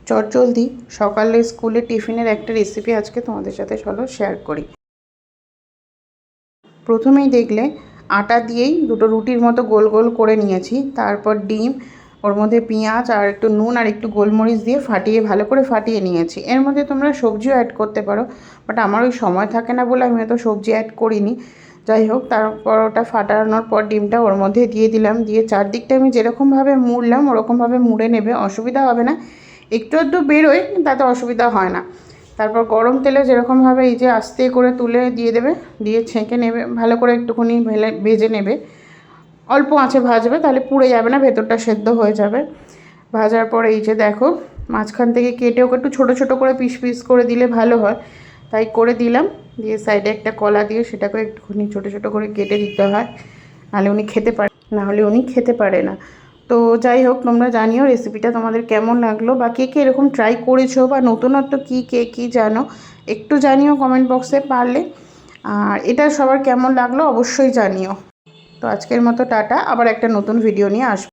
চটজলদি সকালে স্কুলে টিফিনের একটা রেসিপি আজকে তোমাদের সাথে চলো শেয়ার করি। প্রথমেই দেখলে আটা দিয়েই দুটো রুটির মতো গোল গোল করে নিয়েছি। তারপর ডিম, ওর মধ্যে পেঁয়াজ আর একটু নুন আর একটু গোলমরিচ দিয়ে ভালো করে ফাটিয়ে নিয়েছি। এর মধ্যে তোমরা সবজিও অ্যাড করতে পারো, বাট আমার ওই সময় থাকে না বলে আমি তো সবজি অ্যাড করিনি। যাই হোক, তারপর ওটা ফাটানোর পর ডিমটা ওর মধ্যে দিয়ে দিলাম। দিয়ে চারদিকটা আমি যেরকমভাবে মুড়লাম ওরকমভাবে মুড়ে নেবে, অসুবিধা হবে না। একটু একটু বেরোয়, তাতে অসুবিধা হয় না। তারপর গরম তেলে যেরকমভাবে এই যে আস্তে করে তুলে দিয়ে দেবে, দিয়ে ছেঁকে নেবে, ভালো করে একটুখানি ভেজে নেবে। অল্প আঁচে ভাজবে, তাহলে পুড়ে যাবে না, ভেতরটা সেদ্ধ হয়ে যাবে। ভাজার পর এই যে দেখো, মাঝখান থেকে কেটে ওকে একটু ছোটো ছোটো করে পিস পিস করে দিলে ভালো হয়, তাই করে দিলাম। দিয়ে সাইডে একটা কলা দিয়ে সেটাকে একটুখানি ছোটো ছোটো করে কেটে দিতে হয়, নাহলে উনি খেতে পারে না। তো যাই হোক, তোমরা জানিও রেসিপিটা তোমাদের কেমন লাগলো, বা কে কে এরকম ট্রাই করেছো, বা নতুনত্ব কী জানো একটু জানিও কমেন্ট বক্সে পারলে। আর এটা সবার কেমন লাগলো অবশ্যই জানিও। তো আজকের মতো টাটা, আবার একটা নতুন ভিডিও নিয়ে আসবো।